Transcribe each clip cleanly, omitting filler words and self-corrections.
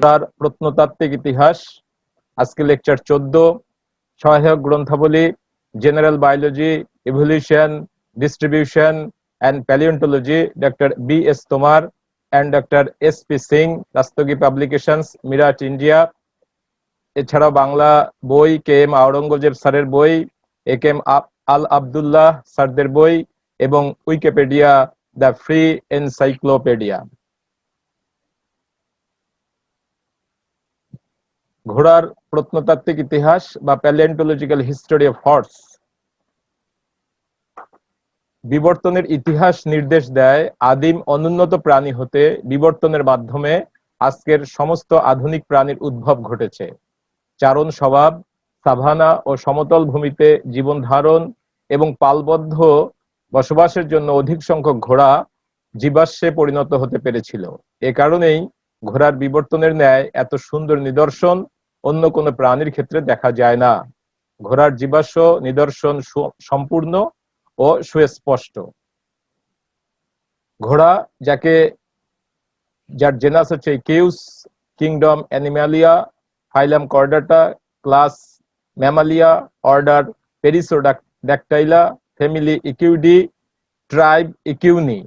তার প্রত্নতাত্ত্বিক ইতিহাস, আজকে লেকচার 14, সহায়ক গ্রন্থাবলী, general biology, evolution, distribution and palaeontology, doctor B S. Tomar and doctor S P. Singh, Rastogi publications, Meerut, India. এছাড়াও বাংলা বই কে.এম. আওরঙ্গজেব স্যারের বই, এ.কে.এম. আল আবদুল্লাহ স্যারদের বই এবং উইকিপিডিয়া, দ্য ফ্রি এনসাইক্লোপিডিয়া। ঘোড়ার প্রত্নতাত্ত্বিক ইতিহাস বা প্যালিওন্টোলজিক্যাল হিস্টোরি অফ হর্স। বিবর্তনের ইতিহাস নির্দেশ দেয় আদিম অনুন্নত প্রাণী হতে বিবর্তনের মাধ্যমে আজকের সমস্ত আধুনিক প্রাণীর উদ্ভব ঘটেছে। চারণ স্বভাব, সাভানা ও সমতল ভূমিতে জীবন ধারণ এবং পালবদ্ধ বসবাসের জন্য অধিক সংখ্যক ঘোড়া জীবাশ্মে পরিণত হতে পেরেছিল। এ কারণেই ঘোড়ার বিবর্তনের ন্যায় এত সুন্দর নিদর্শন অন্য কোনো প্রাণীর ক্ষেত্রে দেখা যায় না। ঘোড়ার জীবাশ্ম নিদর্শন সম্পূর্ণ ও সুস্পষ্ট। ঘোড়া, যার জেনাস হচ্ছে Equus, kingdom Animalia, phylum Chordata, class Mammalia, order Perissodactyla, family Equidae, tribe Equini.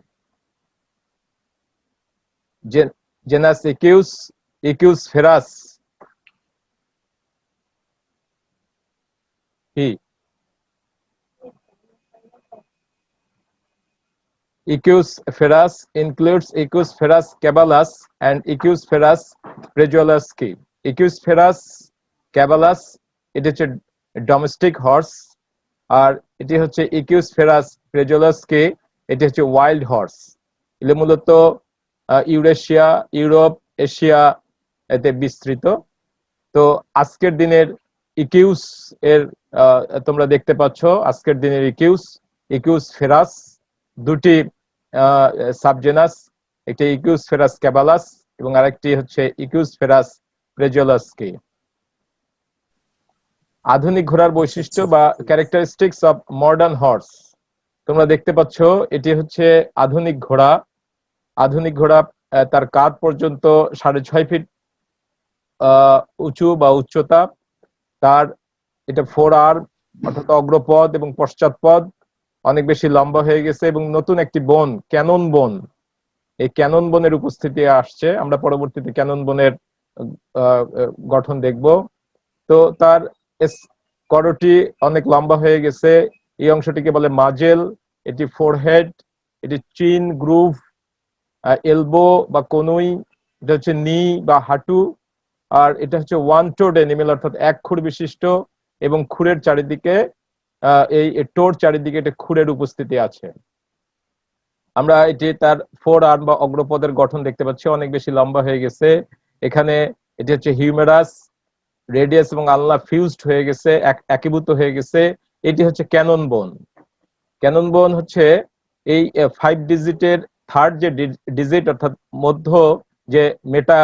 Genus Equus, Equus ferus, কি Equus ferus includes Equus ferus caballus and Equus ferus brezolatski. Equus ferus caballus it হচ্ছে domestic horse, আর এটি হচ্ছে Equus ferus brezolatski এটি হচ্ছে wild horse. এগুলো মূলত Eurasia, Europe, Asia এতে বিস্তৃত। তো আজকের দিনের ইকিউস এর তোমরা দেখতে পাচ্ছ, আজকের দিনের ইকিউস ফেরাস দুটি সাবজেনাস, একটি ইকিউস ফেরাস ক্যাবালাস এবং আরেকটি হচ্ছে ইকিউস ফেরাস প্রেজোলাসকি। আধুনিক ঘোড়ার বৈশিষ্ট্য বা ক্যারেক্টারিস্টিক্স অফ মডার্ন হর্স। তোমরা দেখতে পাচ্ছ এটি হচ্ছে আধুনিক ঘোড়া। আধুনিক ঘোড়া তার কাঁধ পর্যন্ত 6.5 ফিট উঁচু বা উচ্চতা। তার এটা ফোর আর্ম অর্থাৎ অগ্রপদ এবং পশ্চাৎপদ অনেক বেশি লম্বা হয়ে গেছে এবং নতুন একটি বোন, ক্যানন বোন, এই ক্যানন বোনের উপস্থিতি আসছে। আমরা পরবর্তীতে ক্যানন বোনের গঠন দেখব। তো তার করটি অনেক লম্বা হয়ে গেছে, এই অংশটিকে বলে মাজেল, এটি ফোরহেড, এটি চিন, গ্রুভ, এলবো বা কনুই, এটা হচ্ছে নি বা হাঁটু, আর এটা হচ্ছে ওয়ান টোড অ্যানিমেল অর্থাৎ এক খুর বিশিষ্ট এবং খুরের চারিদিকে এই টোর চারিদিকে এটা খুরের উপস্থিতি আছে। আমরা এটি তার ফোর আর্ম বা অগ্রপদের গঠন দেখতে পাচ্ছি, অনেক বেশি লম্বা হয়ে গেছে। এখানে এটি হচ্ছে হিউমেরাস, রেডিয়াস এবং আলনা ফিউজড হয়ে গেছে, একীভূত হয়ে গেছে। এটি হচ্ছে ক্যানন বোন। ক্যানন বোন হচ্ছে এই 5 ডিজিটের থার্ড যে ডিজিট অর্থাৎ মধ্য যে মেটা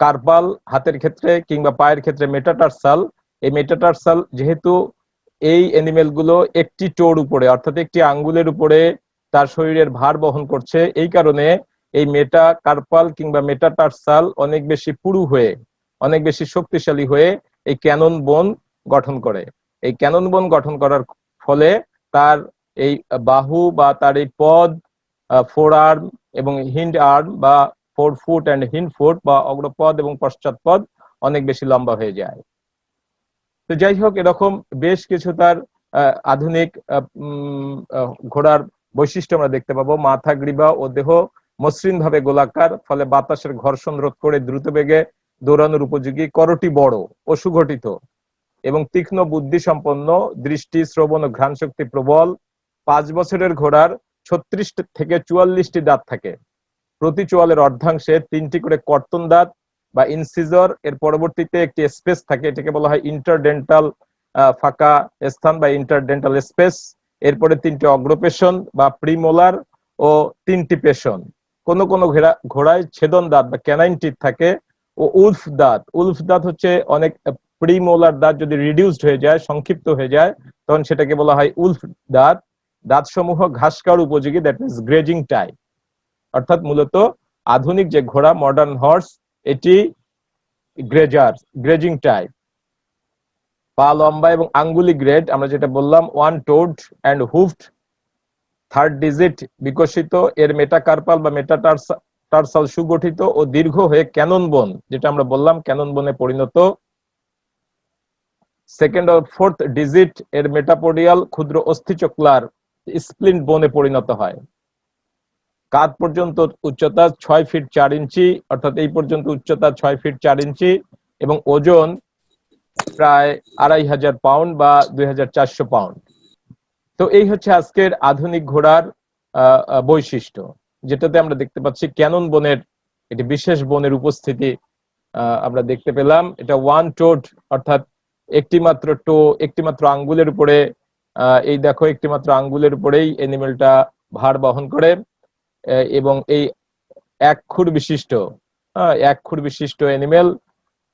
কার্পাল হাতের ক্ষেত্রে কিংবা পায়ের ক্ষেত্রে মেটাটার্সাল, এই মেটাটার্সাল যেহেতু এই অ্যানিমেল গুলো একটি টোর উপরে অর্থাৎ একটি আঙ্গুলের উপরে তার শরীরের ভার বহন করছে, এই কারণে এই মেটা কার্পাল কিংবা মেটাটার্সাল অনেক বেশি পুরু হয়ে, অনেক বেশি শক্তিশালী হয়ে এই ক্যানন বোন গঠন করে। এই ক্যানন বোন গঠন করার ফলে তার এই বাহু বা তার এই পদ, ফোর আর্ম এবং হিন্ড আর্ম বা ফোর ফুট অ্যান্ড হিন্ড ফুট বা অগ্রপদ এবং পশ্চাৎপদ অনেক বেশি লম্বা হয়ে যায়। তো যাই হোক, এরকম বেশ কিছু তার আধুনিক ঘোড়ার বৈশিষ্ট্য আমরা দেখতে পাবো। মাথা, গ্রীবা ও দেহ মসৃণ ভাবে গোলাকার, ফলে বাতাসের ঘর্ষণ রোধ করে দ্রুত বেগে দৌড়ানোর উপযোগী। করটি বড় ও সুগঠিত এবং তীক্ষ্ণ বুদ্ধি সম্পন্ন, দৃষ্টি, শ্রবণ ও ঘ্রাণ শক্তি প্রবল। 5 বছরের ঘোড়ার 36 থেকে 44টি দাঁত থাকে। প্রতি চোয়ালের অর্ধাংশে 3টি করে কর্তন দাঁত বা ইনসিজর, এর পরবর্তীতে একটি স্পেস থাকে, এটাকে বলা হয় ইন্টারডেন্টাল ফাঁকা স্থান বা ইন্টারডেন্টাল স্পেস। এরপরে 3টি অগ্রপেশন বা প্রিমোলার ও 3টি পেশন। কোন কোন ঘোড়ায় ছেদন দাঁত বা ক্যানাইন টিথ থাকে ও উলফ দাঁত। উলফ দাঁত হচ্ছে অনেক প্রিমোলার দাঁত যদি রিডিউসড হয়ে যায়, সংক্ষিপ্ত হয়ে যায়, তখন সেটাকে বলা হয় উলফ দাঁত। দাঁতসমূহ ঘাস খাওয়ার উপযোগী, দ্যাট মিনস গ্রেজিং টাইপ। অর্থাৎ মূলত আধুনিক যে ঘোড়া, মডার্ন হর্স, এটি গ্রেজিং টাইপ। পা লম্বা এবং আঙ্গুলি গ্রেড, আমরা যেটা বললাম one toed and hoofed, third digit বিকশিত, এর মেটাকার্পাল বা মেটাটার্সাল সুগঠিত ও দীর্ঘ হয়ে ক্যানন বোন, যেটা আমরা বললাম ক্যানন বোনে পরিণত। সেকেন্ড ও ফোর্থ ডিজিট এর মেটাপোডিয়াল ক্ষুদ্র অস্থিচক্লার স্প্লিন্ট বোনে পরিণত হয়। কাঁধ পর্যন্ত উচ্চতা 6 ফিট 4 ইঞ্চি, অর্থাৎ এই পর্যন্ত উচ্চতা 6 ফিট 4 ইঞ্চি এবং ওজন প্রায় 2500 পাউন্ড বা 2400 পাউন্ড। তো এই হচ্ছে আজকের আধুনিক ঘোড়ার বৈশিষ্ট্য, যেটাতে আমরা দেখতে পাচ্ছি ক্যানন বোনের একটি বিশেষ বোনের উপস্থিতি আমরা দেখতে পেলাম। এটা ওয়ান টোড, অর্থাৎ একটিমাত্র আঙ্গুলের উপরে, এই দেখো একটিমাত্র আঙ্গুলের উপরেই এনিমেলটা ভার বহন করে এবং এই এক খুর বিশিষ্ট এনিমেল।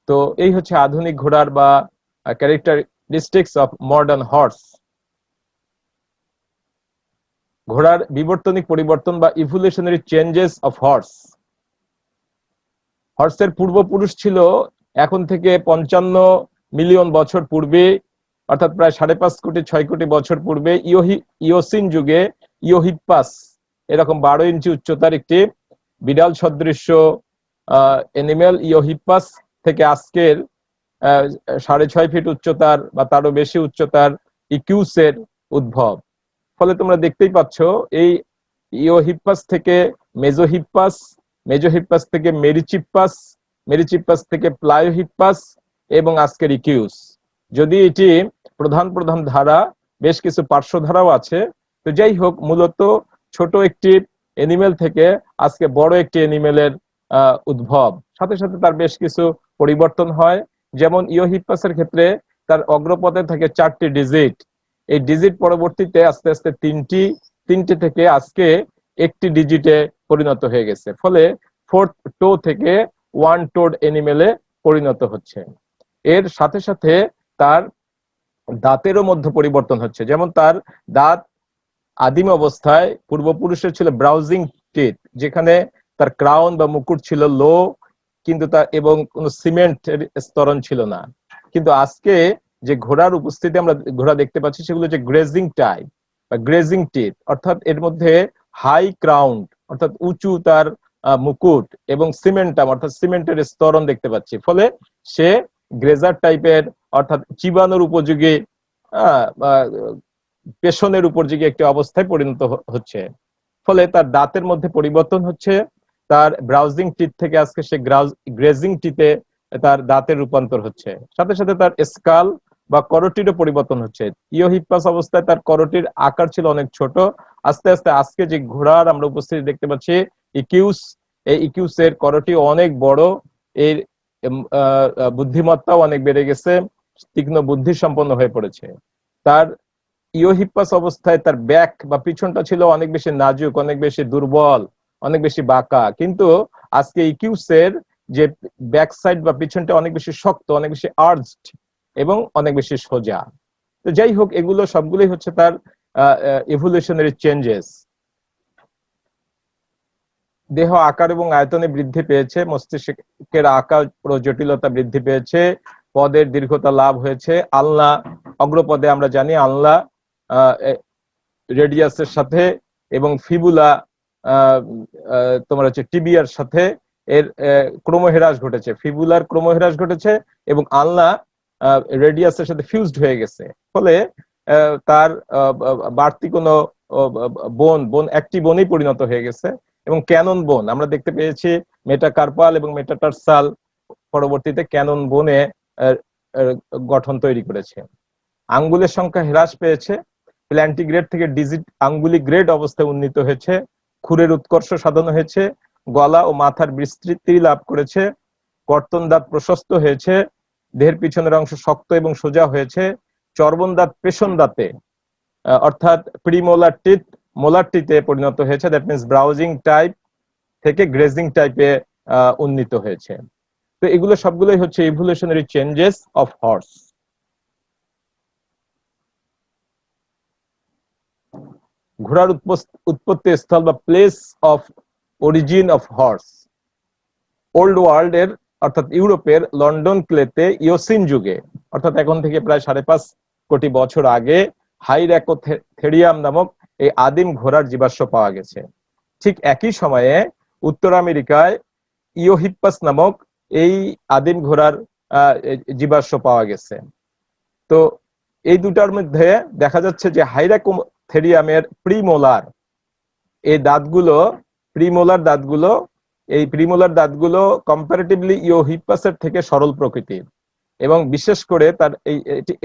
তো এই হচ্ছে আধুনিক ঘোড়ার বা ক্যারেক্টারিস্টিক্স অফ মডার্ন হর্স। ঘোড়ার বিবর্তনিক পরিবর্তন বা ইভলিউশনারি চেঞ্জেস অফ হর্স। হর্সের পূর্বপুরুষ ছিল এখন থেকে 55 মিলিয়ন বছর পূর্বে, অর্থাৎ প্রায় 5.5 কোটি 6 কোটি বছর পূর্বে ইওসিন যুগে ইওহিপ্পাস এরকম 12 ইঞ্চি উচ্চতার একটি বিড়াল সদৃশ্য এনিমেল ইওহিপ্পাস থেকে আজকের 6.5 ফিট উচ্চতার বা তারও বেশি উচ্চতার ইকিউসের উদ্ভব। ফলে তোমরা দেখতেই পাচ্ছ এই ইওহিপ্পাস থেকে মেজোহিপ্পাস থেকে মেরিচিপ্পাস থেকে প্লায়োহিপ্পাস এবং আজকের ইকিউস। যদি এটি প্রধান ধারা, বেশ কিছু পার্শ্ব ধারাও আছে। তো যাই হোক, মূলত ছোট একটি এনিমেল থেকে আজকে বড় একটি এনিমেলের উদ্ভব, সাথে সাথে তার বেশ কিছু পরিবর্তন হয়। যেমন ইওহিপ্পাসের ক্ষেত্রে তার অগ্রপথে থাকে 4টি ডিজিট, এই ডিজিট পরবর্তীতে আস্তে আস্তে তিনটি থেকে আজকে একটি ডিজিটে পরিণত হয়ে গেছে, ফলে ফোর্থ টো থেকে ওয়ান টোড এনিমেলে পরিণত হচ্ছে। এর সাথে সাথে তার দাঁতেরও মধ্যে পরিবর্তন হচ্ছে। যেমন তার দাঁত আদিম অবস্থায় পূর্বপুরুষের ছিল ব্রাউজিং টিথ, যেখানে তার ক্রাউন বা মুকুট ছিল লো, কিন্তু তার এবং কোনো সিমেন্টের স্তরণ ছিল না। কিন্তু আজকে যে ঘোড়ার উপস্থিতি আমরা ঘোড়া দেখতে পাচ্ছি, সেগুলো হচ্ছে গ্রেজিং টাইপ বা গ্রেজিং টিথ, অর্থাৎ এর মধ্যে হাই ক্রাউন অর্থাৎ উঁচু তার মুকুট এবং সিমেন্টাম অর্থাৎ সিমেন্টের স্তরণ দেখতে পাচ্ছি। ফলে সে গ্রেজার টাইপের, অর্থাৎ চিবানোর উপযোগী পেশনের উপযোগী একটি অবস্থায় পরিণত হচ্ছে। ফলে তার দাঁতের মধ্যে পরিবর্তন হচ্ছে, তার ব্রাউজিং টিথ থেকে আজকে সে গ্রেজিং টিতে তার দাঁতের রূপান্তর হচ্ছে। সাথে সাথে তার স্কাল বা করটিরও পরিবর্তন হচ্ছে। ইওহিপ্পাস অবস্থায় তার করটির আকার ছিল অনেক ছোট, আস্তে আস্তে আজকে যে ঘোড়ার আমরা উপস্থিতি দেখতে পাচ্ছি ইকিউস, এই ইকিউসের করটি অনেক বড়, এর বুদ্ধিমত্তাও অনেক বেড়ে গেছে, তীক্ষ্ণ বুদ্ধি সম্পন্ন হয়ে পড়েছে। তার ইওহিপ্পাস অবস্থায় তার ব্যাক বা পিছনটা ছিল অনেক বেশি নাজুক, অনেক বেশি দুর্বল, অনেক বেশি বাঁকা, কিন্তু আজকে ইকিউসের যে ব্যাক সাইড বা পিছনটা অনেক বেশি শক্ত, অনেক বেশি আর্জড এবং অনেক বেশি সোজা। তো যাই হোক, এগুলো সবগুলোই হচ্ছে তার ইভলিউশনারি চেঞ্জেস। দেহ আকার এবং আয়তনে বৃদ্ধি পেয়েছে, মস্তিষ্কের আকার ও জটিলতা বৃদ্ধি পেয়েছে, পদের দীর্ঘতা লাভ হয়েছে। আলনা, অগ্রপদে আমরা জানি আলনা রেডিয়াসের সাথে এবং ফিবুলা তোমার হচ্ছে টিবিয়ার সাথে এর ক্রমহ্রাস ঘটেছে, ফিবুলার ক্রমহ্রাস ঘটেছে এবং আলনা রেডিয়াসের সাথে ফিউজড হয়ে গেছে। ফলে তার বাড়তি কোনো বোন একটি বোনই পরিণত হয়ে গেছে। এবং ক্যানন বোন আমরা দেখতে পেয়েছি, মেটাকার্পাল এবং মেটাটার্সাল পরবর্তীতে ক্যানন বোনে গঠন তৈরি করেছে। আঙ্গুলের সংখ্যা হ্রাস পেয়েছে, প্ল্যান্টিগ্রেড থেকে ডিজিট আঙ্গুলি গ্রেড অবস্থায় উন্নীত হয়েছে, খুরের উৎকর্ষ সাধন হয়েছে, গলা ও মাথার বিস্তৃতি লাভ করেছে, কর্তন দাঁত প্রশস্ত হয়েছে, দেহের পিছনের অংশ শক্ত এবং সোজা হয়েছে, চর্বণ দাঁত পেশন দাঁতে অর্থাৎ প্রিমোলার টিথ মোলার টিতে পরিণত হয়েছে। দ্যাট মিনস ব্রাউজিং টাইপ থেকে গ্রেজিং টাইপে উন্নীত হয়েছে। তো এগুলো সবগুলোই হচ্ছে ইভলিউশনারি চেঞ্জেস অফ হর্স। ঘোড়ার উৎপত্তি স্থল বা place of origin of horse. Old world এর অর্থাৎ ইউরোপের লন্ডন ক্লেতে ইওসিন যুগে অর্থাৎ এখন থেকে প্রায় 5.5 কোটি বছর আগে হাইরাকোথেরিয়াম নামক এই আদিম ঘোড়ার জীবাশ্ম পাওয়া গেছে। ঠিক একই সময়ে উত্তর আমেরিকায় ইওহিপ্পাস নামক এই আদিম ঘোড়ার জীবাশ্ম পাওয়া গেছে। তো এই দুটার মধ্যে দেখা যাচ্ছে যে হাইরাকোথেরিয়ামের প্রিমোলার এই দাঁতগুলো এই প্রিমোলার দাঁতগুলো কম্পারেটিভলি ইওহিপ্পাসের থেকে সরল প্রকৃতির এবং বিশেষ করে তার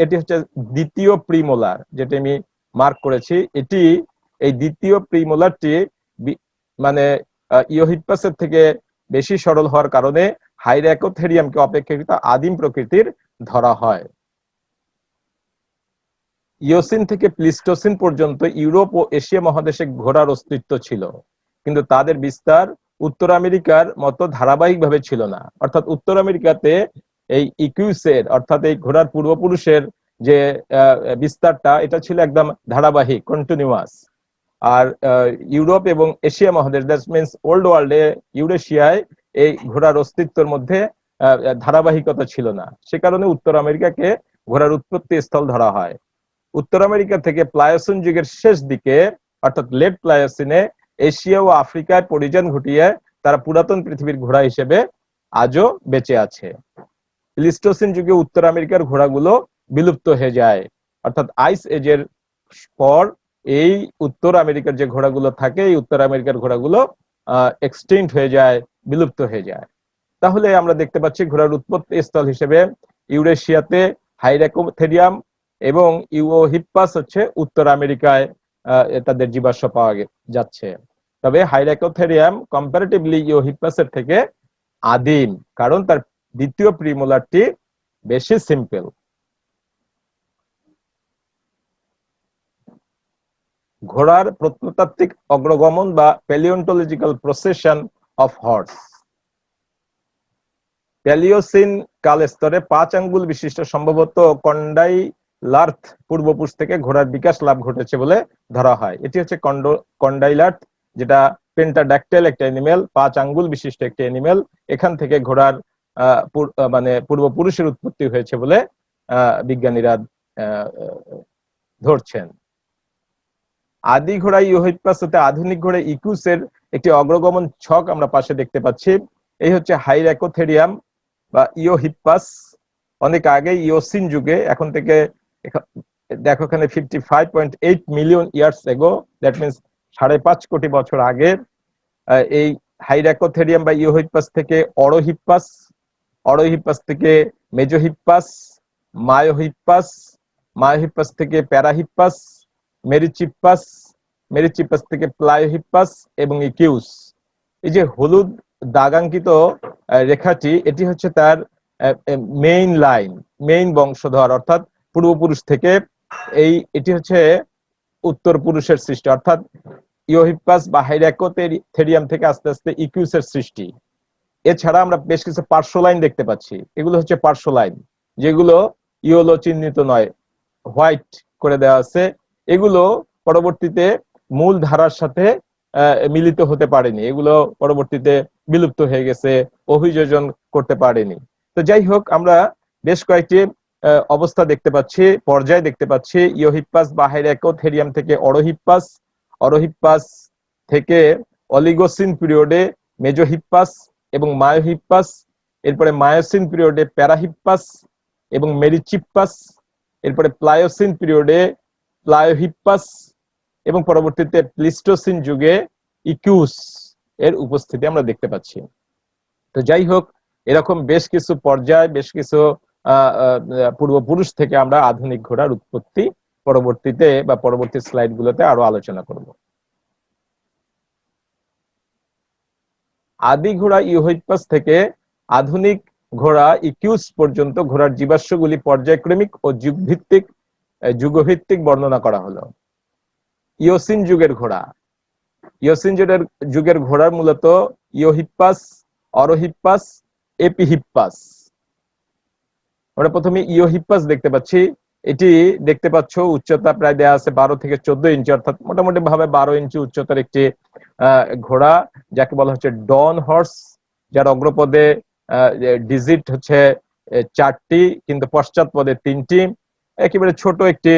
এটি হচ্ছে দ্বিতীয় প্রিমোলার, যেটা আমি মার্ক করেছি। এই দ্বিতীয় প্রিমোলারটি মানে ইওহিপ্পাসের থেকে বেশি সরল হওয়ার কারণে হাইরাকোথেরিয়ামকে অপেক্ষাকৃত আদিম প্রকৃতির ধরা হয়। ইওসিন থেকে প্লিস্টোসিন পর্যন্ত ইউরোপ ও এশিয়া মহাদেশে ঘোড়ার অস্তিত্ব ছিল, কিন্তু তাদের বিস্তার উত্তর আমেরিকার মতো ধারাবাহিকভাবে ছিল না। অর্থাৎ উত্তর আমেরিকাতে এই ইকুইসের অর্থাৎ এই ঘোড়ার পূর্বপুরুষের যে বিস্তারটা এটা ছিল একদম ধারাবাহিক, কন্টিনিউয়াস। আর ইউরোপ এবং এশিয়া মহাদেশ, দ্যাট মিনস ওল্ড ওয়ার্ল্ডে, ইউরেশিয়ায় এই ঘোড়ার অস্তিত্বের মধ্যে ধারাবাহিকতা ছিল না। সে কারণে উত্তর আমেরিকাকে ঘোড়ার উৎপত্তি স্থল ধরা হয়। উত্তর আমেরিকা থেকে প্লায়োসিন যুগের শেষ দিকে অর্থাৎ লেট প্লায়োসিনে এশিয়া ও আফ্রিকায় পরিযান ঘটিয়ে তারা পুরাতন পৃথিবীর ঘোড়া হিসেবে আজও বেঁচে আছে। প্লিস্টোসিন যুগে উত্তর আমেরিকার ঘোড়াগুলো বিলুপ্ত হয়ে যায়, অর্থাৎ আইস এজের পর এই উত্তর আমেরিকার যে ঘোড়াগুলো থাকে এই উত্তর আমেরিকার ঘোড়াগুলো এক্সটিংক্ট হয়ে যায়, বিলুপ্ত হয়ে যায়। তাহলে আমরা দেখতে পাচ্ছি ঘোড়ার উৎপত্তি স্থল হিসেবে ইউরেশিয়াতে হাইরাকোথেরিয়াম এবং ইওহিপ্পাস হচ্ছে উত্তর আমেরিকায় তাদের জীবাশ্ম পাওয়া যাচ্ছে। তবে হাইরাকোথেরিয়াম কম্পারেটিভলি ইওহিপ্পাসের থেকে আদিম, কারণ তার দ্বিতীয় প্রিমোলারটি বেশি সিম্পল। ঘোড়ার প্রত্নতাত্ত্বিক অগ্রগমন বা palaeontological procession of horse. Palaeocene কাল স্তরে 5 আঙ্গুল বিশিষ্ট সম্ভবত কন্ডাইলার্থ পূর্বপুরুষ থেকে ঘোড়ার বিকাশ লাভ ঘটেছে বলে ধরা হয়। এটি হচ্ছে কন্ডাইলার্থ, যেটা পেন্টাডাক্টাইল একটা অ্যানিমেল, 5 আঙ্গুল বিশিষ্ট একটি অ্যানিমেল। এখান থেকে ঘোড়ার মানে পূর্বপুরুষের উৎপত্তি হয়েছে বলে বিজ্ঞানীরা ধরছেন। আদি ঘোড়া ইওহিপ্পাস হতে আধুনিক ঘোড়া ইকুসের একটি অগ্রগমন ছক আমরা পাশে দেখতে পাচ্ছি। এই হচ্ছে হাইরাকোথেরিয়াম বা ইওহিপ্পাস অনেক আগে ইওসিন যুগে, এখন থেকে দেখো এখানে 55.8 million years ago, that means 5.5 কোটি বছর আগে এই হাইরাকোথেরিয়াম বা ইওহিপ্পাস থেকে অরোহিপ্পাস থেকে মেজোহিপ্পাস, মায়োহিপ্পাস থেকে প্যারাহিপ্পাস, মেরিচিপ্পাস থেকে প্লায়োহিপ্পাস এবং ইকিউস। এই যে হলুদ দাগাঙ্কিত রেখাটি, এটি হচ্ছে তার মেইন বংশধর, অর্থাৎ পূর্বপুরুষ থেকে এটি হচ্ছে উত্তর পুরুষের সৃষ্টি, অর্থাৎ ইওহিপ্পাস বা হাইরাকোথেরিয়াম থেকে আস্তে আস্তে ইকিউসের সৃষ্টি। এছাড়া আমরা বেশ কিছু পার্শ্ব লাইন দেখতে পাচ্ছি, এগুলো হচ্ছে পার্শ্ব লাইন, যেগুলো ইয়েলো চিহ্নিত নয়, হোয়াইট করে দেওয়া আছে। এগুলো পরবর্তীতে মূল ধারার সাথে মিলিত হতে পারেনি, এগুলো পরবর্তীতে বিলুপ্ত হয়ে গেছে, অভিযোজন করতে পারেনি। তো যাই হোক, আমরা বেশ কয়েকটি অবস্থা দেখতে পাচ্ছি, পর্যায় দেখতে পাচ্ছি। ইওহিপ্পাস বা হাইরাকোথেরিয়াম থেকে অরোহিপ্পাস থেকে অলিগোসিন পিরিয়ডে মেজোহিপ্পাস এবং মায়োহিপ্পাস, এরপরে মায়োসিন পিরিয়ডে প্যারাহিপ্পাস এবং মেরিচিপ্পাস, এরপরে প্লায়োসিন পিরিয়ডে প্লায়োহিপ্পাস এবং পরবর্তীতে প্লিস্টোসিন যুগে ইকিউস এর উপস্থিতি আমরা দেখতে পাচ্ছি। তো যাই হোক, এরকম বেশ কিছু পর্যায়, বেশ কিছু পূর্বপুরুষ থেকে আমরা আধুনিক ঘোড়ার উৎপত্তি পরবর্তীতে বা পরবর্তী স্লাইড গুলোতে আরো আলোচনা করব। আদি ঘোড়া ইওহিপ্পাস থেকে আধুনিক ঘোড়া ইকিউস পর্যন্ত ঘোড়ার জীবাশ্মগুলি পর্যায়ক্রমিক ও যুগভিত্তিক বর্ণনা করা হলো। ইওসিন যুগের ঘোড়ার মূলত ইওহিপ্পাস, অরোহিপ্পাস, এপিহিপ্পাস। আমরা প্রথমে ইওহিপ্পাস দেখতে পাচ্ছি। এটি দেখতে পাচ্ছ উচ্চতা প্রায় দেয়া আছে 12 থেকে 14 ইঞ্চি, অর্থাৎ মোটামুটি ভাবে 12 ইঞ্চি উচ্চতার একটি ঘোড়া, যাকে বলা হচ্ছে ডন হর্স, যার অগ্রপদে ডিজিট হচ্ছে 4টি, কিন্তু পশ্চাৎপদে 3টি। একেবারে ছোট একটি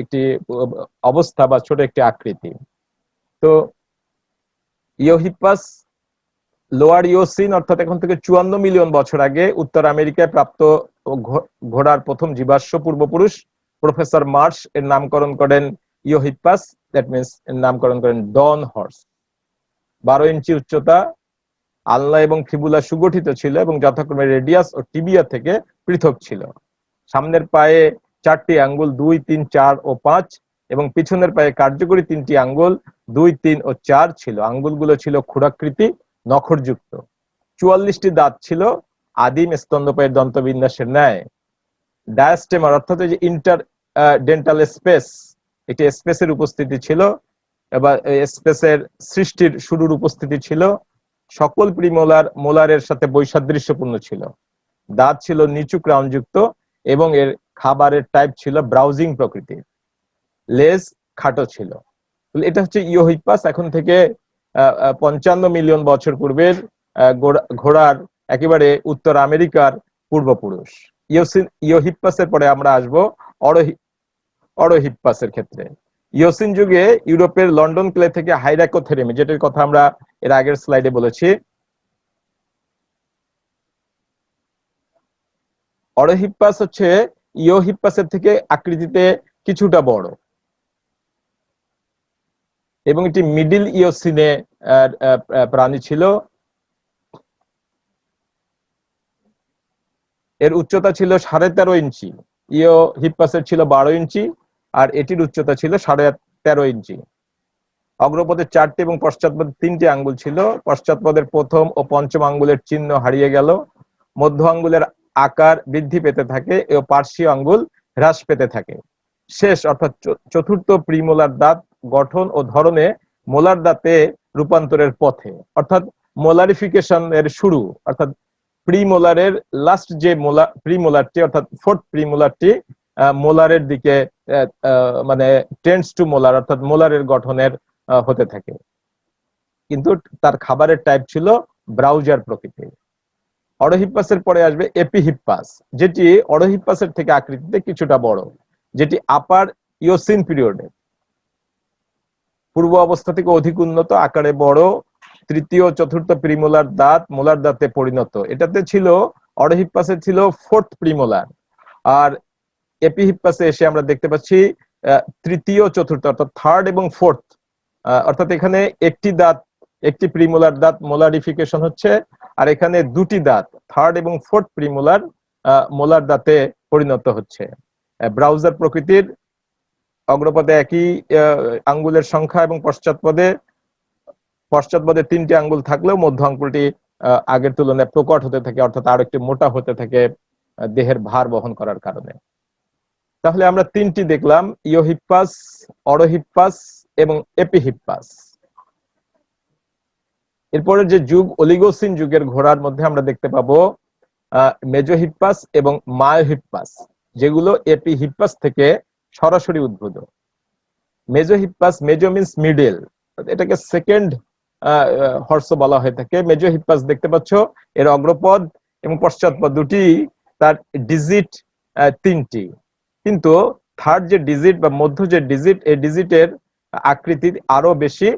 একটি অবস্থা বা ছোট একটি আকৃতি। তো ইওহিপ্পাস লোয়ার ইওসিন অর্থাৎ এখন থেকে 54 মিলিয়ন বছর আগে উত্তর আমেরিকায় প্রাপ্ত ঘোড়ার প্রথম জীবাশ্ম পূর্বপুরুষ প্রফেসর মার্শ এর নামকরণ করেন ইওহিপ্পাস, দ্যাট মিনস এর নামকরণ করেন ডন হর্স। 12 ইঞ্চি উচ্চতা, আলনা এবং ফিবুলা সুগঠিত ছিল এবং যথাক্রমে রেডিয়াস ও টিবিয়া থেকে পৃথক ছিল। সামনের পায়ে 4টি আঙ্গুল 2, 3, 4 ও 5 এবং পিছনের পায়ে কার্যকরী 3টি আঙ্গুল 2, 3 ও 4 ছিল। আঙ্গুলগুলো ছিল ক্ষুরাকৃতি, নখরযুক্ত। 44টি দাঁত ছিল, আদিম স্তন্যপায়ীর দন্তবিন্যাসের ন্যায়। ডায়াস্টেমার অর্থাৎ যে ইন্টার ডেন্টাল স্পেস, একটি স্পেসের উপস্থিতি ছিল, এবার স্পেসের সৃষ্টির শুরুর উপস্থিতি ছিল। সকল মোলারের সাথে বৈসাদৃশ্যপূর্ণ ছিল। দাঁত ছিল নিচু ক্রাউনযুক্ত এবং এর খাবারের টাইপ ছিল ব্রাউজিং প্রকৃতির। লেজ খাটো ছিল। এটা হচ্ছে ইওহিপ্পাস, এখন থেকে 55 মিলিয়ন বছর পূর্বের ঘোড়ার একেবারে উত্তর আমেরিকার পূর্বপুরুষ। ইওহিপ্পাসের পরে আমরা আসবো অরোহিপ্পাসের ক্ষেত্রে। ইওসিন যুগে ইউরোপের লন্ডন ক্লে থেকে হাইরাকোথেরেমি, যেটার কথা আমরা এর আগের স্লাইডে বলেছি, অরোহিপ্পাস হচ্ছে ইওহিপ্পাসের থেকে আকৃতিতে কিছুটা বড় এবং এটি মিডিল ইওসিনে প্রাণী ছিল। এর উচ্চতা ছিল 13.5 ইঞ্চি। ইওহিপ্পাসের ছিল 12 ইঞ্চি আর এটির উচ্চতা ছিল 13.5 ইঞ্চি। অগ্রপদে 4টি এবং পশ্চাৎপদে 3টি আঙ্গুল ছিল। পশ্চাৎপদের প্রথম ও পঞ্চম আঙ্গুলের চিহ্ন হারিয়ে গেল। মধ্য আঙ্গুলের আকার বৃদ্ধি পেতে থাকে ও পার্শ্বীয় আঙ্গুল হ্রাস পেতে থাকে। শেষ অর্থাৎ চতুর্থ প্রিমোলার দাঁত গঠন ও ধরনে মোলার দাঁতে রূপান্তরের পথে, অর্থাৎ মোলারিফিকেশন এর শুরু, অর্থাৎ প্রিমোলারের লাস্ট যে প্রিমোলারটি অর্থাৎ ফোর্থ প্রিমোলারটি মোলারের দিকে মানে টেন্ডস টু মোলার, অর্থাৎ মোলারের গঠনের হতে থাকে, কিন্তু তার খাবারের টাইপ ছিল ব্রাউজার প্রকৃতির। অরোহিপ্পাসের পরে আসবে এপিহিপ্পাস, যেটি অরোহিপ্পাসের থেকে আকৃতিতে কিছুটা বড়, যেটি আপার ইওসিন পিরিয়ডে পূর্ব অবস্থা থেকে অধিক উন্নত, আকারে বড়, তৃতীয় চতুর্থ প্রিমোলার দাঁত মোলার দাঁতে পরিণত। এটাতে ছিল, অরোহিপ্পাসে ছিল ফোর্থ প্রিমোলার, আর এপিহিপ্পাসে এসে আমরা দেখতে পাচ্ছি তৃতীয় চতুর্থ অর্থাৎ থার্ড এবং ফোর্থ, অর্থাৎ এখানে একটি দাঁত, একটি প্রিমোলার দাঁত মোলারিফিকেশন হচ্ছে, আর এখানে দুটি দাঁত থার্ড এবং ফোর্থ প্রিমোলার মোলার দাঁতে পরিণত হচ্ছে। ব্রাউজার প্রকৃতির, অগ্রপদে একই আঙ্গুলের সংখ্যা এবং পশ্চাৎপদে 3টি আঙ্গুল থাকলেও মধ্য আঙ্গুলটি আগের তুলনায় প্রকট হতে থাকে, অর্থাৎ আরো একটু মোটা হতে থাকে দেহের ভার বহন করার কারণে। তাহলে আমরা 3টি দেখলাম, ইওহিপ্পাস, অরোহিপ্পাস এবং এপিহিপ্পাস। এরপরে যে যুগ, অলিগোসিন যুগের ঘোড়ার মধ্যে আমরা দেখতে পাবো মেজোহিপ্পাস এবং মায়োহিপ্পাস, যেগুলো এপিহিপ্পাস থেকে সরাসরি উদ্ভূত। মেজোহিপ্পাস, মেজো মিন্স মিডল, এটাকে সেকেন্ড হর্স বলা হয়ে থাকে। মেজোহিপ্পাস দেখতে পাচ্ছ, এর অগ্রপদ এবং পশ্চাৎপদ দুটি, তার ডিজিট 3টি, কিন্তু থার্ড যে ডিজিট বা মধ্য যে ডিজিট, এই ডিজিটের আকৃতি আরো বেশি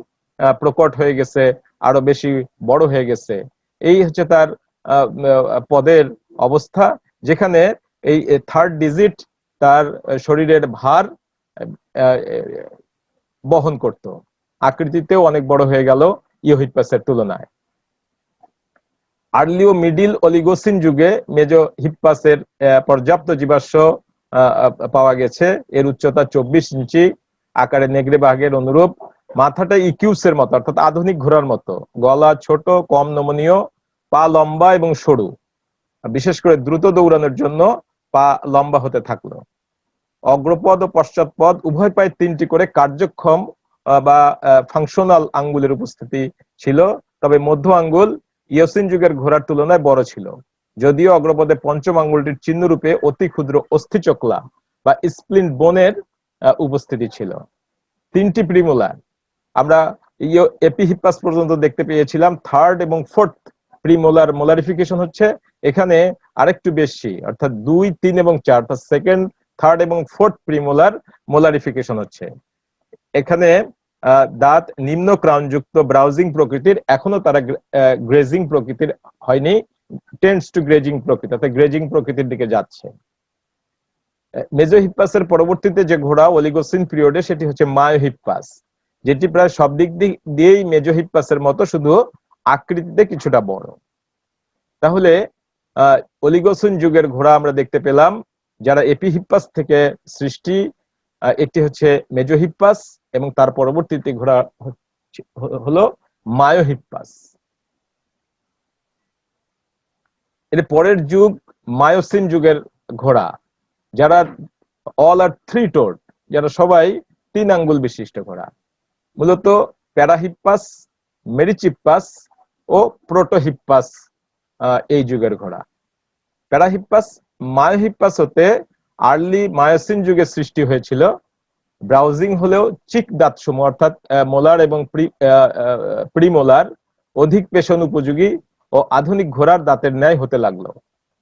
প্রকট হয়ে গেছে, আরো বেশি বড় হয়ে গেছে। এই হচ্ছে তার পদের অবস্থা, যেখানে এই থার্ড ডিজিট তার শরীরের ভার বহন করত। আকৃতিতেও অনেক বড় হয়ে গেল ইওহিপ্পাসের তুলনায়। আর্লি ও মিডিল অলিগোসিন যুগে মেজোহিপ্পাসের পর্যাপ্ত জীবাশ্ম পাওয়া গেছে। এর উচ্চতা 24 ইঞ্চি, আকারে নেগড়ে বাঘের অনুরূপ, মাথাটা ইকিউসের মতো অর্থাৎ আধুনিক ঘোড়ার মতো, গলা ছোট, কম নমনীয়, পা লম্বা এবং সরু, বিশেষ করে দ্রুত দৌড়ানোর জন্য পা লম্বা হতে থাকলো। অগ্রপদ ও পশ্চাৎপদ উভয় পায়ে 3টি করে কার্যক্ষম বা ফাংশনাল আঙ্গুলের উপস্থিতি ছিল, তবে মধ্য আঙ্গুল ইওসিন যুগের ঘোড়ার তুলনায় বড় ছিল, যদিও অগ্রপদে পঞ্চম আঙ্গুলটির চিহ্নরূপে অতি ক্ষুদ্র অস্থিচক্লা বা স্প্লিন্ট বোনের উপস্থিতি ছিল। 3টি প্রিমোলার আমরা এপিহিপ্পাস পর্যন্ত দেখতে পেয়েছিলাম, থার্ড এবং ফোর্থ প্রিমোলার মোলারিফিকেশন হচ্ছে এখানে আরেকটু বেশি, অর্থাৎ 2, 3 এবং 4, অর্থাৎ সেকেন্ড, থার্ড এবং ফোর্থ প্রিমোলার মোলারিফিকেশন হচ্ছে। এখানে দাঁত নিম্ন ক্রাউনযুক্ত ব্রাউজিং প্রকৃতির, এখনো তারা গ্রেজিং প্রকৃতির হয়নি, টেন্ডস টু গ্রেজিং প্রকৃতি, অর্থাৎ গ্রেজিং প্রকৃতির দিকে যাচ্ছে। মেজোহিপ্পাসের পরবর্তীতে যে ঘোড়া অলিগোসিন পিরিয়ডে, সেটি হচ্ছে মায়োহিপ্পাস, যেটি প্রায় সব দিক দিয়েই মেজোহিপ্পাসের মতো, শুধু আকৃতিতে কিছুটা বড়। তাহলে অলিগোসিন যুগের ঘোড়া আমরা দেখতে পেলাম যারা এপিহিপ্পাস থেকে সৃষ্টি, একটি হচ্ছে মেজোহিপ্পাস এবং তার পরবর্তীতে ঘোড়া হলো মায়োহিপ্পাস। এর পরের যুগ মায়োসিন যুগের ঘোড়া, যারা অল আর 3 টোড, যারা সবাই 3 আঙ্গুল বিশিষ্ট ঘোড়া, মূলত প্যারাহিপ্পাস, মেরিচিপ্পাস ও প্রোটোহিপ্পাস এই যুগের ঘোড়া। প্যারাহিপ্পাস মায়োহিপ্পাস হতে আর্লি মায়োসিন যুগে সৃষ্টি হয়েছিল। ব্রাউজিং হলেও চিক দাঁতসমূহ অর্থাৎ মোলার এবং প্রিমোলার অধিক পেশন উপযোগী ও আধুনিক ঘোড়ার দাঁতের ন্যায় হতে লাগলো।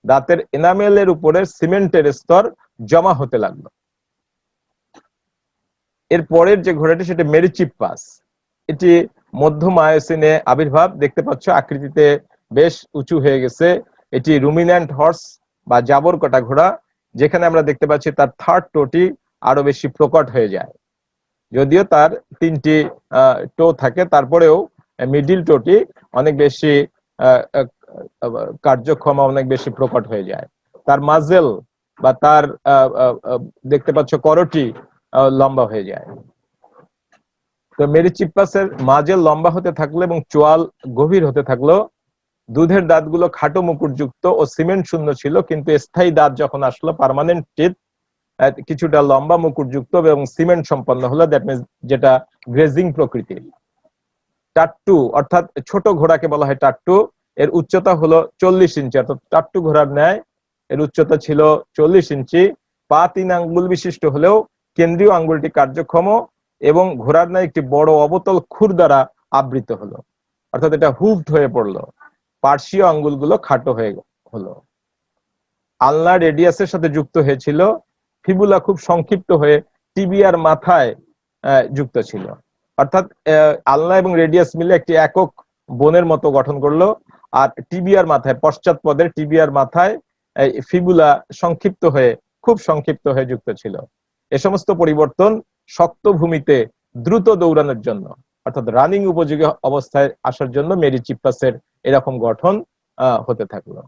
দাঁতের এনামেলের উপরে সিমেন্টের স্তর জমা হতে লাগলো। এর পরের যে ঘোড়াটি সেটা মেরিচিপ্পাস, এটি মধ্য মায়োসিনে আবির্ভাব, দেখতে পাচ্ছ আকৃতিতে বেশ উঁচু হয়ে গেছে। এটি রুমিন্যান্ট হর্স বা জাবর কটা ঘোড়া, যেখানে আমরা দেখতে পাচ্ছি তার থার্ড টোটি আরো বেশি প্রকট হয়ে যায়। যদিও তার 3টি টো থাকে, তারপরেও মিডিল টোটি অনেক বেশি কার্যক্ষম, অনেক বেশি প্রকট হয়ে যায়। তার মাজেল বা তার দেখতে পাচ্ছ করটি লম্বা হয়ে যায়। তো মেরিচিপ্পাসের মাজেল লম্বা হতে থাকলো এবং চোয়াল গভীর হতে থাকলো। দুধের দাঁতগুলো খাটো মুকুটযুক্ত ও সিমেন্ট শূন্য ছিল, কিন্তু স্থায়ী দাঁত যখন আসলো, পার্মানেন্ট টিথ, কিছুটা লম্বা মুকুটযুক্ত এবং সিমেন্ট সম্পন্ন হলো, দ্যাট মিনস যেটা গ্রেজিং প্রকৃতির। টাট্টু অর্থাৎ ছোট ঘোড়াকে বলা হয় টাট্টু, এর উচ্চতা হলো 40 ইঞ্চি, অর্থাৎ টাট্টু ঘোড়ার ন্যায় এর উচ্চতা ছিল 40 ইঞ্চি। পা 3 আঙ্গুল বিশিষ্ট হলেও কেন্দ্রীয় আঙ্গুলটি কার্যক্ষম এবং ঘোড়ার ন্যায় একটি বড় অবতল খুর দ্বারা আবৃত হলো, অর্থাৎ এটা হুভড হয়ে পড়লো। পার্শ্বীয় আঙ্গুলগুলো খাটো হয়ে হলো। আলনা রেডিয়াসের সাথে যুক্ত হয়েছিল। ফিবুলা খুব সংক্ষিপ্ত হয়ে টিবিয়ার মাথায় যুক্ত ছিল, অর্থাৎ আলনা এবং রেডিয়াস মিলে একটি একক বোনের মতো গঠন করলো। আর টিবিয়ার মাথায়, পশ্চাৎ পদের টিবিয়ার মাথায় ফিবুলা সংক্ষিপ্ত হয়ে, খুব সংক্ষিপ্ত হয়ে যুক্ত ছিল। এ সমস্ত পরিবর্তন শক্ত ভূমিতে দ্রুত দৌড়ানোর জন্য, অর্থাৎ রানিং উপযোগী অবস্থায় আসার জন্য মেরিচিপ্পাসের এরকম গঠন হতে থাকলো।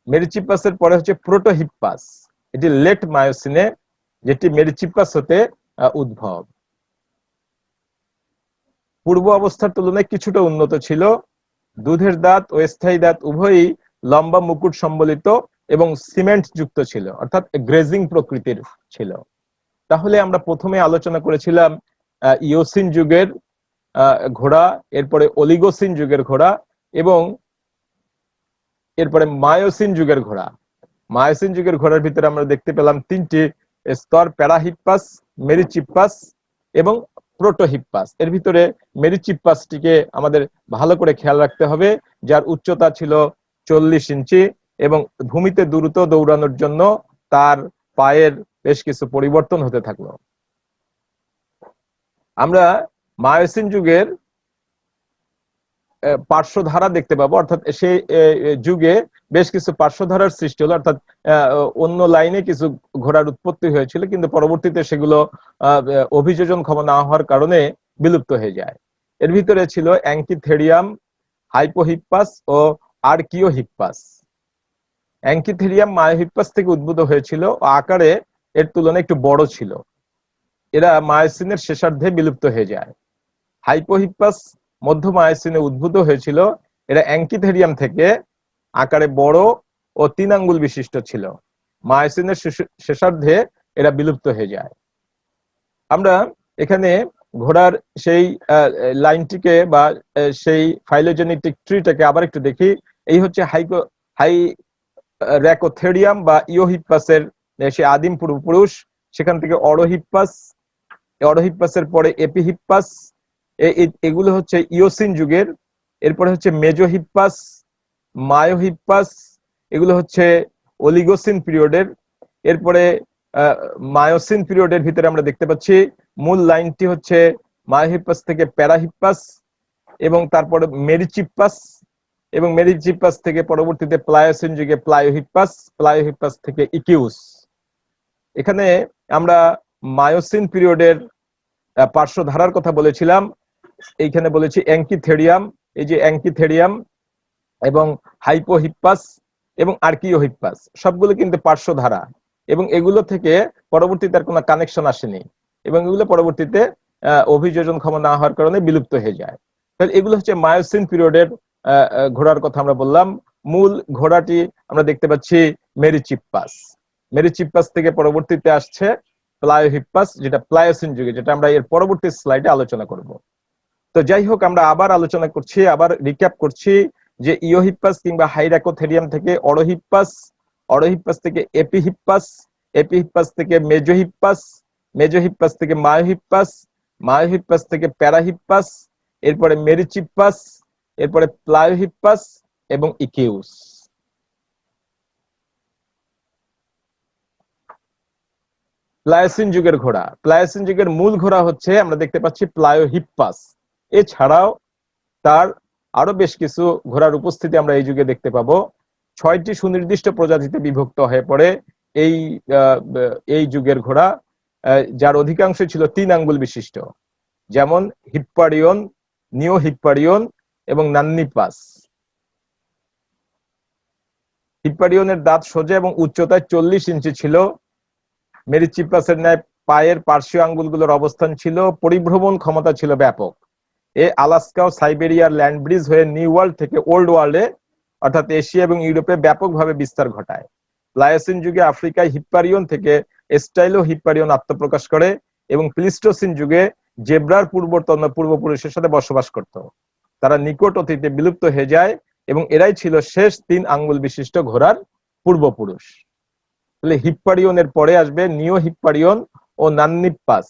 মেরিচিপ্পাসের পরে হচ্ছে প্রোটোহিপ্পাস, এটি লেট মায়োসিনে, যেটি মেরিচিপ্পাস হতে উদ্ভব। পূর্ব অবস্থার তুলনায় কিছুটা উন্নত ছিল। দুধের দাঁত ও স্থায়ী দাঁত উভয়ই লম্বা মুকুট সম্বলিত এবং সিমেন্ট যুক্ত ছিল, অর্থাৎ গ্রেজিং প্রকৃতির ছিল। তাহলে আমরা প্রথমে আলোচনা করেছিলাম ইওসিন যুগের ঘোড়া, এরপরে অলিগোসিন যুগের ঘোড়া এবং এরপরে মায়োসিন যুগের ঘোড়া। মায়োসিন যুগের ঘোড়ার ভিতরে আমরা দেখতে পেলাম 3টি স্তর, প্যারাহিপ্পাস, মেরিচিপ্পাস এবং প্রোটোহিপ্পাস। এর ভিতরে মেরিচিপ্পাসটিকে আমাদের ভালো করে খেয়াল রাখতে হবে, যার উচ্চতা ছিল 40 ইঞ্চি এবং ভূমিতে দ্রুত দৌড়ানোর জন্য তার পায়ের বেশ কিছু পরিবর্তন হতে থাকলো। আমরা মায়োসিন যুগের পার্শ্বধারা দেখতে পাবো, অর্থাৎ সেই যুগে বেশ কিছু পার্শ্বধারার সৃষ্টি হলো, অর্থাৎ অন্য লাইনে কিছু ঘোড়ার উৎপত্তি হয়েছিল, কিন্তু পরবর্তীতে সেগুলো অভিযোজন ক্ষম না হওয়ার কারণে বিলুপ্ত হয়ে যায়। এর ভিতরে ছিল অ্যাঙ্কিথেরিয়াম, হাইপোহিপ্পাস ও আর্কিওহিপ্পাস। অ্যাঙ্কিথেরিয়াম মায়োহিপ্পাস থেকে উদ্ভূত হয়েছিল ও আকারে এর তুলনায় একটু বড় ছিল। এরা মায়োসিনের শেষার্ধে বিলুপ্ত হয়ে যায়। হাইপোহিপ্পাস মধ্য মায়োসিনে উদ্ভূত হয়েছিল। এরা অ্যাঙ্কিথেরিয়াম থেকে আকারে বড় ও 3 আঙ্গুল বিশিষ্ট ছিল। মায়োসিনের শেষার্ধে এরা বিলুপ্ত হয়ে যায়। আমরা এখানে ঘোড়ার সেই লাইনটিকে বা সেই ফাইলোজেনেটিক ট্রিটাকে আবার একটু দেখি। এই হচ্ছে র্যাকোথেরিয়াম বা ইওহিপ্পাসের সে আদিম পূর্বপুরুষ। সেখান থেকে অরোহিপ্পাস, অরোহিপ্পাসের পরে এপিহিপ্পাস, এগুলো হচ্ছে ইওসিন যুগের। এরপরে হচ্ছে মেজোহিপ্পাস, মায়োহিপ্পাস, এগুলো হচ্ছে অলিগোসিন পিরিয়ডের। এরপরে মায়োসিন পিরিয়ডের ভিতরে আমরা দেখতে পাচ্ছি মূল লাইনটি হচ্ছে মায়োহিপ্পাস থেকে প্যারাহিপ্পাস, এবং তারপরে মেরিচিপ্পাস, এবং মেরিচিপ্পাস থেকে পরবর্তীতে প্লায়োসিন যুগে প্লায়োহিপ্পাস, প্লায়োহিপ্পাস থেকে ইকিউস। এখানে আমরা মায়োসিন পিরিয়ডের পার্শ্বধারার কথা বলেছিলাম, এইখানে বলেছি অ্যাঙ্কিথেরিয়াম, এই যে অ্যাঙ্কিথেরিয়াম এবং হাইপোহিপ্পাস এবং আর্কিওহিপ্পাস সবগুলো কিন্তু পার্শ্বধারা, এবং এগুলো থেকে পরবর্তীতে আর কোনো কানেকশন আসেনি, এবং এগুলো পরবর্তীতে অভিযোজন ক্ষমতা না হওয়ার কারণে বিলুপ্ত হয়ে যায়। তাহলে এগুলো হচ্ছে মায়োসিন পিরিয়ডের ঘোড়ার কথা আমরা বললাম। মূল ঘোড়াটি আমরা দেখতে পাচ্ছি মেরিচিপ্পাস, মেরিচিপ্পাস থেকে পরবর্তীতে আসছে প্লায়োহিপ্পাস, যেটা প্লায়োসিন যুগে, যেটা আমরা এর পরবর্তী স্লাইডে আলোচনা করব। তো যাই হোক, আমরা আবার আলোচনা করছি, আবার রিক্যাপ করছি যে ইওহিপ্পাস কিংবা হাইরাকোথেরিয়াম থেকে অরোহিপ্পাস, অরোহিপ্পাস থেকে এপিহিপ্পাস, এপিহিপ্পাস থেকে মেজোহিপ্পাস, মেজোহিপ্পাস থেকে মায়োহিপ্পাস, মায়োহিপ্পাস থেকে প্যারাহিপ্পাস, এরপরে মেরিচিপ্পাস, এরপরে প্লায়োহিপ্পাস এবং ইকিউস। প্লায়োসিন যুগের ঘোড়া, প্লায়োসিন যুগের মূল ঘোড়া হচ্ছে আমরা দেখতে পাচ্ছি প্লায়োহিপ্পাস। এছাড়াও তার আরো বেশ কিছু ঘোড়ার উপস্থিতি আমরা এই যুগে দেখতে পাবো। 6টি সুনির্দিষ্ট প্রজাতিতে বিভক্ত হয়ে পড়ে এই যুগের ঘোড়া, যার অধিকাংশ ছিল 3 আঙ্গুল বিশিষ্ট, যেমন হিপ্পারিয়ন, নিও হিপ্পারিয়ন এবং নান্নিপাস। হিপ্পারিয়নের দাঁত সোজা এবং উচ্চতায় 40 ইঞ্চি ছিল। মেরিচিপ্পাসের ন্যায় পায়ের পার্শ্বীয় আঙ্গুলগুলোর অবস্থান ছিল, পরিভ্রমণ ক্ষমতা ছিল ব্যাপক। আলাস্কা ও সাইবেরিয়ার ল্যান্ড ব্রিজ হয়ে নিউ ওয়ার্ল্ড থেকে ওল্ড ওয়ার্ল্ডে অর্থাৎ এশিয়া এবং ইউরোপে ব্যাপকভাবে বিস্তার ঘটায়। প্লায়োসিন যুগে আফ্রিকায় হিপ্পারিয়ন থেকে স্টাইলো হিপ্পারিয়ন আত্মপ্রকাশ করে এবং প্লিস্টোসিন যুগে জেব্রার পূর্বপুরুষের সাথে বসবাস করত। তারা নিকট অতীতে বিলুপ্ত হয়ে যায় এবং এরাই ছিল শেষ 3 আঙ্গুল বিশিষ্ট ঘোড়ার পূর্বপুরুষ। তাহলে হিপ্পারিয়নের পরে আসবে নিও হিপ্পারিয়ন ও নান্নিপাস।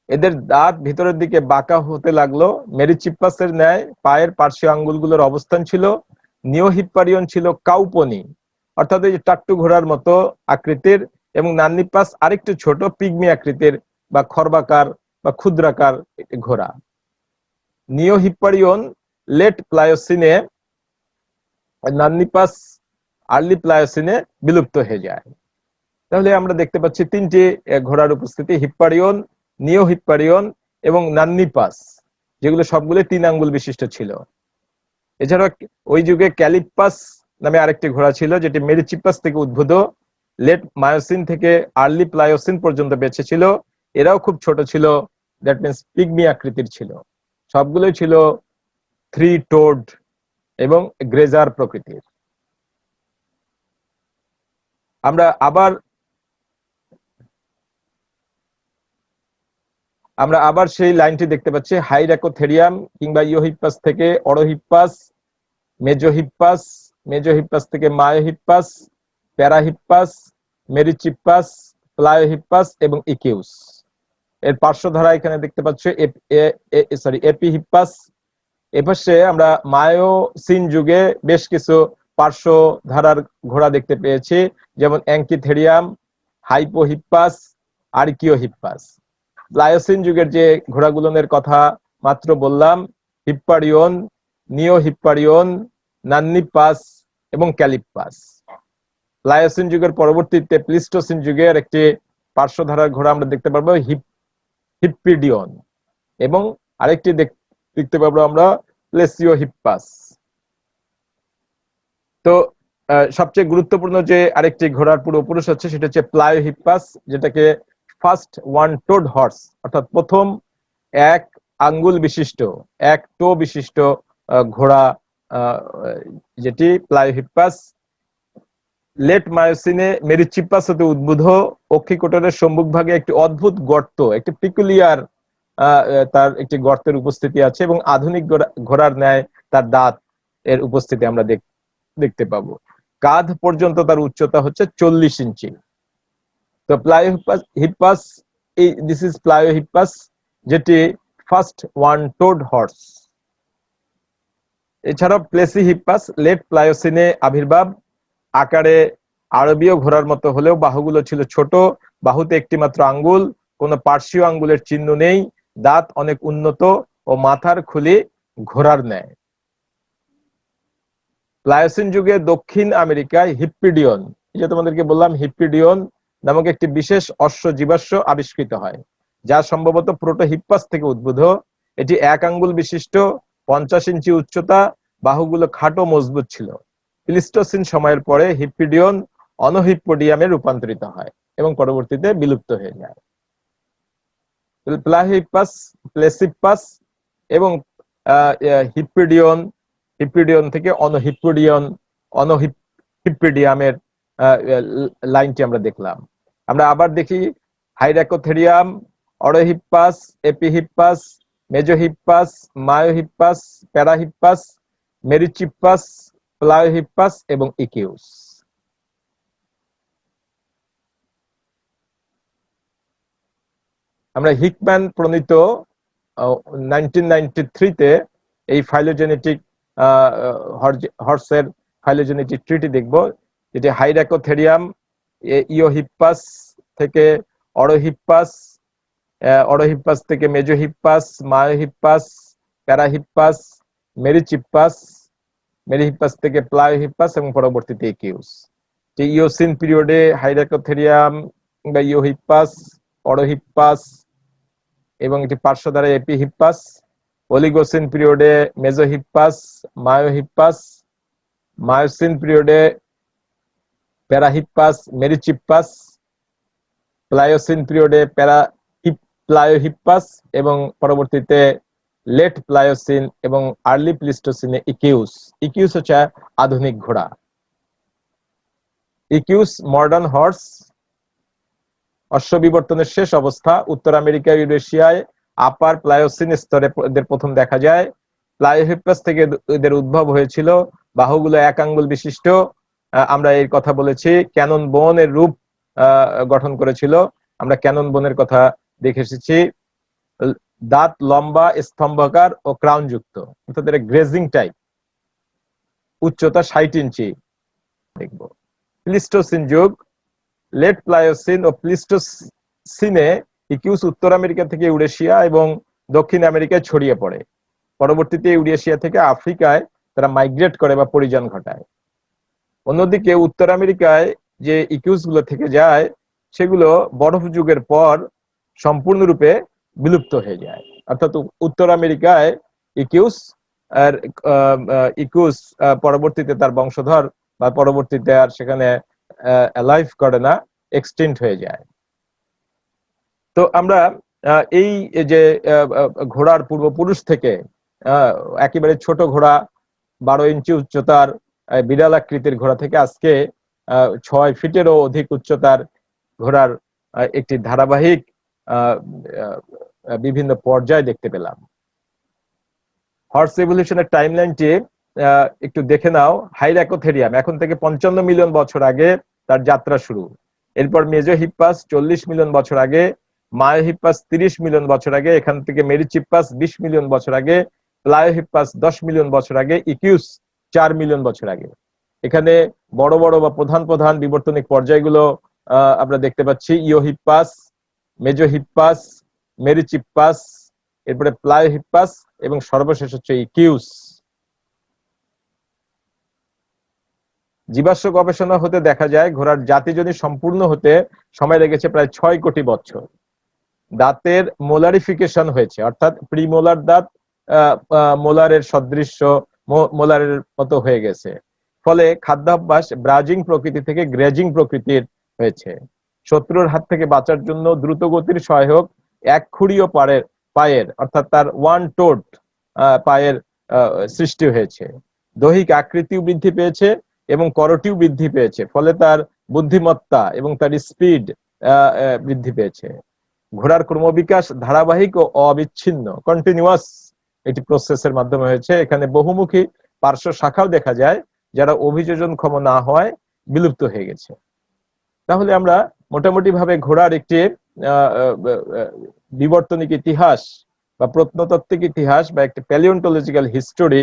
এদের দাঁত ভিতরের দিকে বাঁকা হতে লাগলো। মেরিচিপ্পাসের ন্যায় পায়ের পার্শ্বীয় আঙ্গুলগুলোর অবস্থান ছিল। নিও হিপ্পারিয়ন ছিল কাউপনি, অর্থাৎ এই টাট্টু ঘোড়ার মতো আকৃতির, এবং নান্নিপাস আরেকটু ছোট পিগমি আকৃতির বা খর্বাকার বা ক্ষুদ্রাকার ঘোড়া। নিও হিপ্পারিয়ন লেট প্লায়োসিনে, নান্নিপাস আর্লি প্লায়োসিনে বিলুপ্ত হয়ে যায়। তাহলে আমরা দেখতে পাচ্ছি 3টি ঘোড়ার উপস্থিতি, হিপ্পারিয়ন, নিও হিপ্পারিয়ন এবং নান্নিপাস, যেগুলো সবগুলো 3 আঙ্গুল বিশিষ্ট ছিল। এছাড়া ওই যুগে ক্যালিপ্পাস নামে আরেকটি ঘোড়া ছিল, যেটি মেরিচিপ্পাস থেকে উদ্ভূত, লেট মায়োসিন থেকে আর্লি প্লায়োসিন পর্যন্ত বেঁচে ছিল। এরাও খুব ছোট ছিল, দ্যাট মিনস পিগমি আকৃতির ছিল। সবগুলোই ছিল 3-toed এবং গ্রেজার প্রকৃতির। আমরা আবার সেই লাইনটি দেখতে পাচ্ছি, হাইরাকোথেরিয়াম কিংবা ইওহিপ্পাস থেকে অরোহিপ্পাস, মেজোহিপ্পাস, মেজোহিপ্পাস থেকে মায়োহিপ্পাস, প্যারাহিপ্পাস, মেরিচিপ্পাস, প্লায়োহিপ্পাস এবং ইকিউস। এর পার্শ্বধারা এখানে দেখতে পাচ্ছি এপিহিপ্পাস। এপাশে আমরা মায়োসিন যুগে বেশ কিছু পার্শ্ব ধারার ঘোড়া দেখতে পেয়েছি, যেমন অ্যাঙ্কিথেরিয়াম, হাইপোহিপ্পাস, আর্কিওহিপ্পাস। প্লায়োসিন যুগের যে ঘোড়াগুলোর কথা মাত্র বললাম, হিপ্পারিয়ন, নিও হিপ্পারিয়ন, নান্নিপাস এবং ক্যালিপ্পাস। প্লায়োসিন যুগের পরবর্তীতে প্লিস্টোসিন যুগের একটি পার্শ্বধারার ঘোড়া আমরা দেখতে পারবো, হিপ্পিডিয়ন, এবং আরেকটি দেখতে পাবো আমরা প্লেসিওহিপ্পাস। তো সবচেয়ে গুরুত্বপূর্ণ যে আরেকটি ঘোড়ার পূর্বপুরুষ হচ্ছে, সেটা হচ্ছে প্লায়োহিপ্পাস, যেটাকে ফার্স্ট 1-toed হর্স, অর্থাৎ প্রথম 1 আঙ্গুল বিশিষ্ট, 1 টো বিশিষ্ট ঘোড়া, যেটি প্লায়োহিপ্পাস। লেট মায়োসিনে মেরিচিপ্পাস হতে উদ্ভূত অক্ষিকোটরের সম্মুখভাগে একটি অদ্ভুত গর্ত, একটি পিকুলিয়ার তার একটি গর্তের উপস্থিতি আছে, এবং আধুনিক ঘোড়ার ন্যায় তার দাঁত এর উপস্থিতি আমরা দেখতে পাবো। কাঁধ পর্যন্ত তার উচ্চতা হচ্ছে 40 ইঞ্চি। তো প্লায়োহিপ্পাস, দিস ইজ প্লায়োহিপ্পাস, যেটি ফার্স্ট 1-toed হর্স। এছাড়াও প্লেসিহিপ্পাস লেট প্লায়োসিনে আবির্ভাব, আকারে আরবীয় ঘোড়ার মতো হলেও বাহুগুলো ছিল ছোট, বাহুতে একটি মাত্র আঙ্গুল, কোনো পার্শ্বীয় আঙ্গুলের চিহ্ন নেই, দাঁত অনেক উন্নত ও মাথার খুলি ঘোড়ার ন্যায়। প্লায়োসিন যুগে দক্ষিণ আমেরিকায় হিপ্পিডিয়ন, এই যে তোমাদেরকে বললাম হিপ্পিডিয়ন নামক একটি বিশেষ অশ্ব জীবাশ্ম আবিষ্কৃত হয়, যা সম্ভবত প্রোটোহিপ্পাস থেকে উদ্ভূত। এটি এক আঙ্গুল বিশিষ্ট, 50 ইঞ্চি উচ্চতা, বাহুগুলো খাটো মজবুত ছিল। প্লিস্টোসিন সময়ের পরে হিপ্পিডিয়ন অনহিপ্পোডিয়ামে রূপান্তরিত হয় এবং পরবর্তীতে বিলুপ্ত হয়ে যায়। প্লাহিপ্পাস, প্লেসিপ্পাস এবং হিপ্পিডিয়ন, হিপ্পিডিয়ন থেকে অনহিপ্পিডিয়ামের লাইনটি আমরা দেখলাম। আমরা আবার দেখি হাইরাকোথেরিয়াম, অরোহিপ্পাস, এপিহিপ্পাস, মেজোহিপ্পাস, মায়োহিপ্পাস, প্যারাহিপ্পাস, মেরিচিপ্পাস, প্লায়োহিপ্পাস এবং ইকিউস। আমরা হিকম্যান প্রণীত 1993-তে এই ফাইলোজেনেটিক হর্সের ফাইলোজেনেটিক ট্রিটি দেখব, যেটি হাইরাকোথেরিয়াম, ইওহিপ্পাস থেকে অরোহিপ্পাস, অরোহিপ্পাস থেকে মেজোহিপ্পাস, মায়োহিপ্পাস, প্যারাহিপ্পাস, মেরিচিপ্পাস, মেরিহিপ্পাস থেকে প্লায়োহিপ্পাস এবং পরবর্তীতে ইকিউস। ইওসিন পিরিয়ডে হাইরাকোথেরিয়াম বা ইওহিপ্পাস, অরোহিপ্পাস এবং এটি পার্শ্ব দ্বারা এপিহিপ্পাস, অলিগোসিন পিরিয়ডে মেজোহিপ্পাস, মায়োহিপ্পাস, মায়োসিন পিরিয়ডে প্যারাহিপ্পাস, মেরিচিপ্পাস, প্লায়োসিন পিরিয়ডে প্লায়োহিপ্পাস এবং পরবর্তীতে লেট প্লায়োসিন এবং আর্লি প্লিস্টোসিনে ইকিউস। ইকিউস হচ্ছে আধুনিক ঘোড়া। ইকিউস মডার্ন হর্স, অশ্ব বিবর্তনের শেষ অবস্থা। উত্তর আমেরিকা, ইউরেশিয়ায় আপার প্লায়োসিন স্তরে এদের প্রথম দেখা যায়। প্লায়োহিপ্পাস থেকে এদের উদ্ভব হয়েছিল, বাহুগুলো এক আঙ্গুল বিশিষ্ট। আমরা এর কথা বলেছি, ক্যানন বোন এর রূপ গঠন করেছিল, আমরা ক্যানন বোনের কথা দেখে এসেছি। দাঁত লম্বা, স্তম্ভাকার ও ক্রাউন যুক্ত, অর্থাৎ এরা গ্রেজিং টাইপ। উচ্চতা 60 ইঞ্চি দেখব। প্লিস্টোসিন যুগ, লেট প্লায়োসিন ও প্লিস্টোসিনে ইকিউস উত্তর আমেরিকা থেকে ইউরেশিয়া এবং দক্ষিণ আমেরিকায় ছড়িয়ে পড়ে। পরবর্তীতে ইউরেশিয়া থেকে আফ্রিকায় তারা মাইগ্রেট করে বা পরিযান ঘটায়। অন্যদিকে উত্তর আমেরিকায় যে ইকিউস গুলো থেকে যায় সেগুলো বরফ যুগের পর সম্পূর্ণরূপে বিলুপ্ত হয়ে যায়। অর্থাৎ উত্তর আমেরিকায় ইকিউস আর ইকিউস পরবর্তীতে তার বংশধর বা পরবর্তীতে আর সেখানে অ্যালাইভ করে না, এক্সটিংক্ট হয়ে যায়। তো আমরা এই যে ঘোড়ার পূর্বপুরুষ থেকে একেবারে ছোট ঘোড়া, 12 ইঞ্চি উচ্চতার বিড়াল আকৃতির ঘোড়া থেকে আজকে 6 ফিটেরও অধিক উচ্চতার ঘোড়ার একটি ধারাবাহিক বিভিন্ন পর্যায় দেখতে পেলাম। হর্স এভলিউশনের টাইমলাইনটি একটু দেখে নাও। হাইরাকোথেরিয়াম এখন থেকে 55 মিলিয়ন বছর আগে তার যাত্রা শুরু। এরপর মেজোহিপ্পাস 40 মিলিয়ন বছর আগে, মায়োহিপ্পাস 30 মিলিয়ন বছর আগে, এখান থেকে মেরিচিপ্পাস 20 মিলিয়ন বছর আগে, প্লায়োহিপ্পাস 10 মিলিয়ন বছর আগে, ইকিউস 4 মিলিয়ন বছর আগে। এখানে বড় বড় বা প্রধান প্রধান বিবর্তনিক পর্যায়গুলো আমরা দেখতে পাচ্ছি। ইওহিপ্পাস, মেজোহিপ্পাস, মেরিচিপ্পাস, এরপরে প্লায়োহিপ্পাস এবং সর্বশেষ হচ্ছে ইকিউস। জীবাশ্ম গবেষণা হতে দেখা যায় ঘোড়ার জাতিজনী সম্পূর্ণ হতে সময় লেগেছে প্রায় 6 কোটি বছর। দাঁতের মোলারিফিকেশন হয়েছে, অর্থাৎ প্রিমোলার দাঁত মোলারের সদৃশ্য, মোলারের মতো হয়ে গেছে। ফলে খাদ্যাভ্যাস ব্রাজিং প্রকৃতি থেকে গ্রেজিং প্রকৃতির হয়েছে। শত্রুর হাত থেকে বাঁচার জন্য দ্রুত গতির সহায়ক একখুড়িও পায়ের অর্থাৎ তার ওয়ান টোড পায়ের সৃষ্টি হয়েছে। দৈহিক আকৃতিও বৃদ্ধি পেয়েছে এবং করটিও বৃদ্ধি পেয়েছে, ফলে তার বুদ্ধিমত্তা এবং তার স্পিড বৃদ্ধি পেয়েছে। ঘোড়ার ক্রমবিকাশ ধারাবাহিক ও অবিচ্ছিন্ন, কন্টিনিউয়াস একটি প্রসেসের মাধ্যমে হয়েছে। এখানে বহুমুখী পার্শ্ব শাখাও দেখা যায়, যারা অভিযোজনক্ষম না হয় বিলুপ্ত হয়ে গেছে। তাহলে আমরা মোটামুটি ভাবে ঘোড়ার একটি বিবর্তনিক ইতিহাস বা প্রত্নতাত্ত্বিক ইতিহাস বা একটি প্যালিওন্টোলজিক্যাল হিস্টোরি